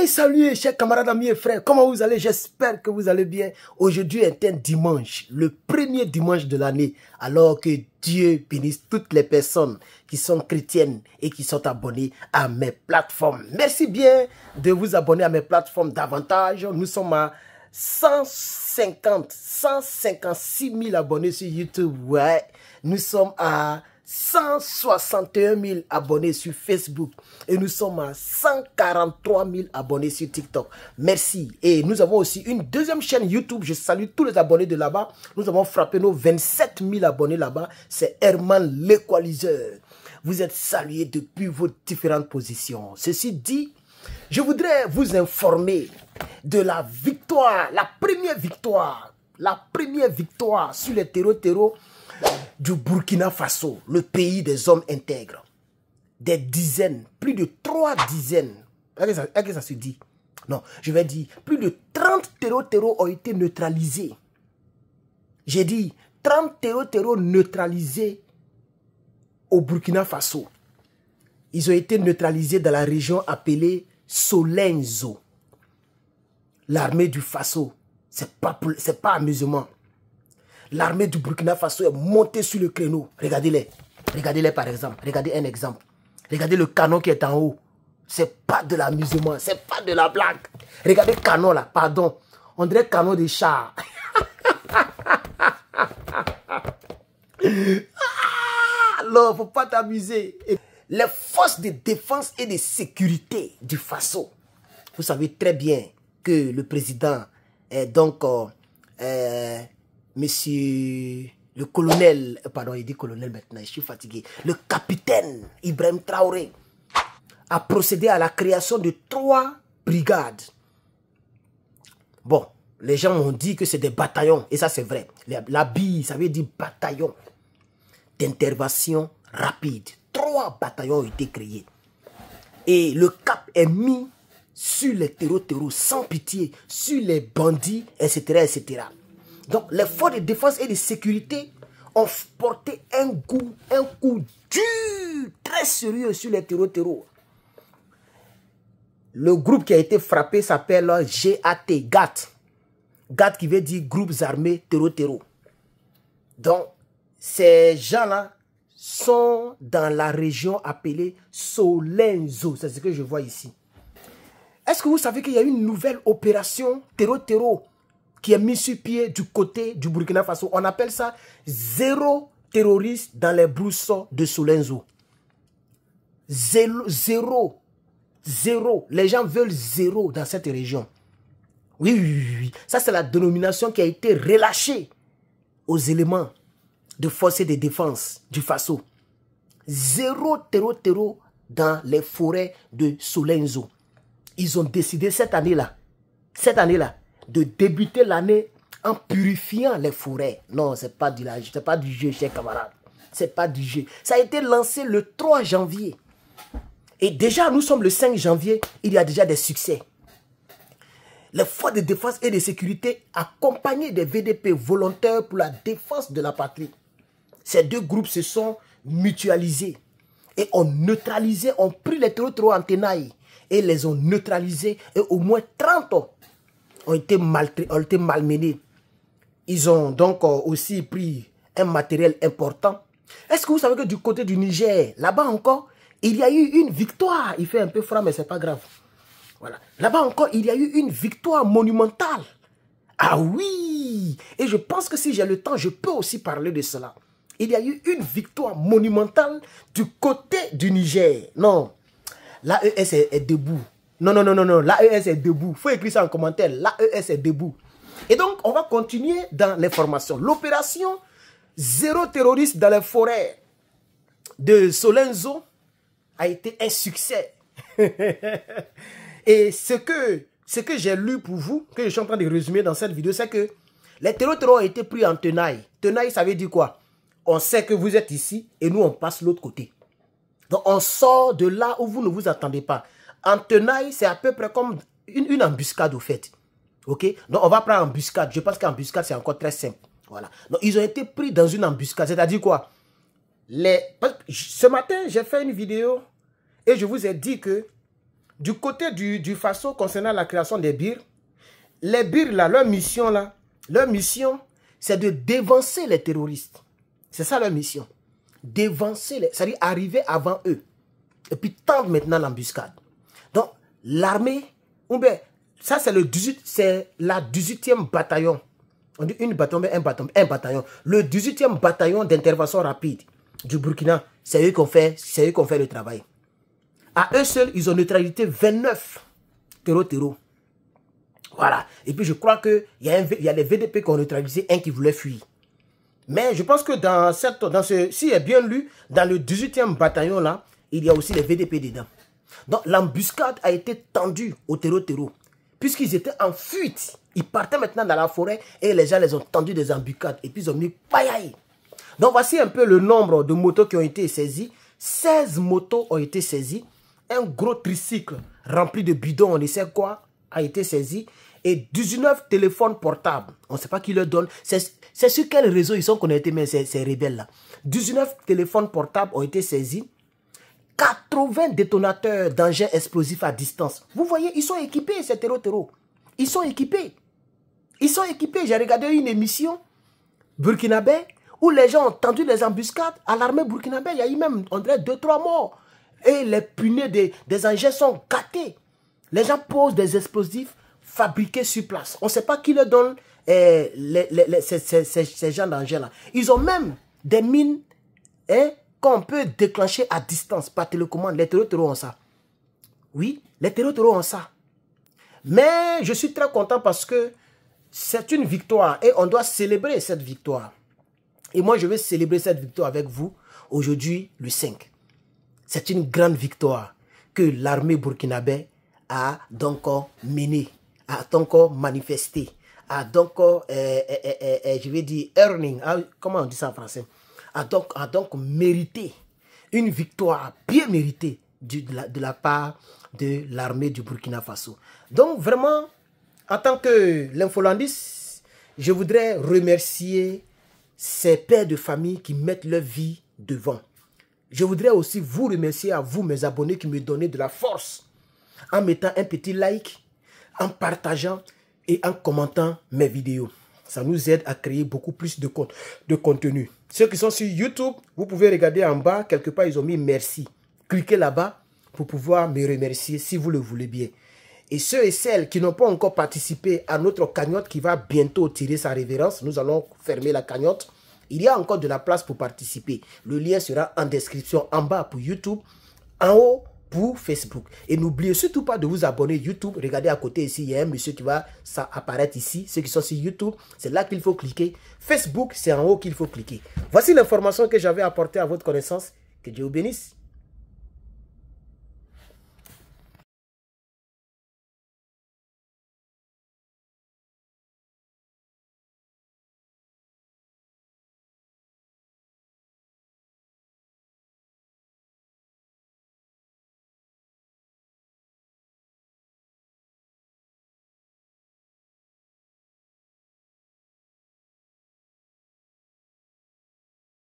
Salut, chers camarades, amis et frères. Comment vous allez? J'espère que vous allez bien. Aujourd'hui est un dimanche, le premier dimanche de l'année. Alors que Dieu bénisse toutes les personnes qui sont chrétiennes et qui sont abonnées à mes plateformes. Merci bien de vous abonner à mes plateformes davantage. Nous sommes à 156 000 abonnés sur YouTube. Ouais, nous sommes à 161 000 abonnés sur Facebook et nous sommes à 143 000 abonnés sur TikTok. Merci. Et nous avons aussi une deuxième chaîne YouTube. Je salue tous les abonnés de là-bas. Nous avons frappé nos 27 000 abonnés là-bas. C'est Herman l'équaliseur. Vous êtes salués depuis vos différentes positions. Ceci dit, je voudrais vous informer de la victoire, la première victoire sur les terreaux du Burkina Faso, le pays des hommes intègres. Des dizaines, plus de 3 dizaines. Est-ce que ça se dit? Non, je vais dire, plus de 30 terreaux ont été neutralisés. J'ai dit 30 terreaux neutralisés au Burkina Faso. Ils ont été neutralisés dans la région appelée Solenzo. L'armée du Faso, c'est pas amusement. L'armée du Burkina Faso est montée sur le créneau. Regardez-les. Regardez-les par exemple. Regardez un exemple. Regardez le canon qui est en haut. C'est pas de l'amusement. C'est pas de la blague. Regardez le canon là. Pardon. On dirait canon de char. Alors, faut pas t'amuser. Les forces de défense et de sécurité du Faso. Vous savez très bien que le président est donc... Monsieur le colonel, pardon, il dit colonel maintenant, je suis fatigué. Le capitaine Ibrahim Traoré a procédé à la création de 3 brigades. Bon, les gens m'ont dit que c'est des bataillons, et ça c'est vrai. La BI, ça veut dire bataillon d'intervention rapide. 3 bataillons ont été créés. Et le cap est mis sur les terreaux sans pitié, sur les bandits, etc., etc. Donc, les forces de défense et de sécurité ont porté un coup dur, très sérieux sur les terreaux. Le groupe qui a été frappé s'appelle GAT. GAT qui veut dire groupes armés terreaux. Donc, ces gens-là sont dans la région appelée Solenzo. C'est ce que je vois ici. Est-ce que vous savez qu'il y a une nouvelle opération terreau qui est mis sur pied du côté du Burkina Faso? On appelle ça zéro terroriste dans les brousseaux de Solenzo. Zéro. Les gens veulent zéro dans cette région. Oui. Ça, c'est la dénomination qui a été relâchée aux éléments de force et de défense du Faso. Zéro terreau dans les forêts de Solenzo. Ils ont décidé cette année-là, de débuter l'année en purifiant les forêts. Non, c'est pas du jeu, chers camarades. C'est pas du jeu. Ça a été lancé le 3 janvier. Et déjà, nous sommes le 5 janvier, il y a déjà des succès. Les forces de défense et de sécurité accompagnées des VDP volontaires pour la défense de la patrie. Ces 2 groupes se sont mutualisés et ont neutralisé, ont pris les terreaux en tenaille et les ont neutralisés et au moins 30 ans ont été malmenés. Ils ont donc aussi pris un matériel important. Est-ce que vous savez que du côté du Niger, là-bas encore, il y a eu une victoire. Il fait un peu froid, mais ce n'est pas grave. Voilà. Là-bas encore, il y a eu une victoire monumentale. Ah oui! Et je pense que si j'ai le temps, je peux aussi parler de cela. Il y a eu une victoire monumentale du côté du Niger. Non, l'AES est debout. Non, l'AES est debout. Il faut écrire ça en commentaire. L'AES est debout. Et donc, on va continuer dans les formations. L'opération zéro terroriste dans les forêts de Solenzo a été un succès. Et ce que j'ai lu pour vous, que je suis en train de résumer dans cette vidéo, c'est que les terreaux ont été pris en tenaille. Tenaille, ça veut dire quoi? On sait que vous êtes ici et nous, on passe l'autre côté. Donc, on sort de là où vous ne vous attendez pas. En tenaille, c'est à peu près comme une embuscade au fait. Ok? Donc, on va prendre embuscade. Je pense qu'embuscade, c'est encore très simple. Voilà. Donc, ils ont été pris dans une embuscade. C'est-à-dire quoi? Ce matin, j'ai fait une vidéo et je vous ai dit que du côté du Faso, concernant la création des BIR, les BIR, là, leur mission, c'est de dévancer les terroristes. C'est ça leur mission. Dévancer, c'est-à-dire arriver avant eux. Et puis tendre maintenant l'embuscade. Donc, l'armée, ça c'est la 18e bataillon. On dit une bataillon, mais un bataillon. Le 18e bataillon d'intervention rapide du Burkina, c'est eux qui ont fait le travail. À eux seuls, ils ont neutralisé 29 terreaux. Voilà. Et puis je crois qu'il y a les VDP qui ont neutralisé un qui voulait fuir. Mais je pense que s'il est bien lu, dans le 18e bataillon là, il y a aussi les VDP dedans. Donc l'embuscade a été tendue aux terreaux. Puisqu'ils étaient en fuite. Ils partaient maintenant dans la forêt et les gens les ont tendus des embuscades. Et puis ils ont mis payaille. Donc voici un peu le nombre de motos qui ont été saisies. 16 motos ont été saisies. Un gros tricycle rempli de bidons, on ne sait quoi, a été saisi. Et 19 téléphones portables. On ne sait pas qui leur donne. C'est sur quel réseau ils sont connectés, mais ces rebelles-là. 19 téléphones portables ont été saisis. 80 détonateurs d'engins explosifs à distance. Vous voyez, ils sont équipés, ces terreaux. Ils sont équipés. J'ai regardé une émission burkinabé où les gens ont tendu les embuscades à l'armée burkinabé. Il y a eu même, on dirait, 2-3 morts. Et les punais des engins sont gâtés. Les gens posent des explosifs fabriqués sur place. On ne sait pas qui leur donne ces gens d'engins-là. Ils ont même des mines qu'on peut déclencher à distance par télécommande. Les terreaux ont ça. Oui, les terreaux ont ça. Mais je suis très content parce que c'est une victoire et on doit célébrer cette victoire. Et moi, je vais célébrer cette victoire avec vous aujourd'hui, le 5. C'est une grande victoire que l'armée burkinabé a donc menée, a donc manifesté, a donc, je vais dire, earning, comment on dit ça en français, a donc mérité une victoire bien méritée de la part de l'armée du Burkina Faso. Donc vraiment, en tant que l'infolandiste, je voudrais remercier ces pères de famille qui mettent leur vie devant. Je voudrais aussi vous remercier à vous, mes abonnés, qui me donnez de la force en mettant un petit like, en partageant et en commentant mes vidéos. Ça nous aide à créer beaucoup plus de contenu. Ceux qui sont sur YouTube, vous pouvez regarder en bas, quelque part ils ont mis merci. Cliquez là-bas pour pouvoir me remercier si vous le voulez bien. Et ceux et celles qui n'ont pas encore participé à notre cagnotte qui va bientôt tirer sa révérence, nous allons fermer la cagnotte. Il y a encore de la place pour participer. Le lien sera en description en bas pour YouTube, en haut pour Facebook. Et n'oubliez surtout pas de vous abonner YouTube. Regardez à côté ici, il y a un monsieur qui va apparaître ici. Ceux qui sont sur YouTube, c'est là qu'il faut cliquer. Facebook, c'est en haut qu'il faut cliquer. Voici l'information que j'avais apportée à votre connaissance. Que Dieu vous bénisse.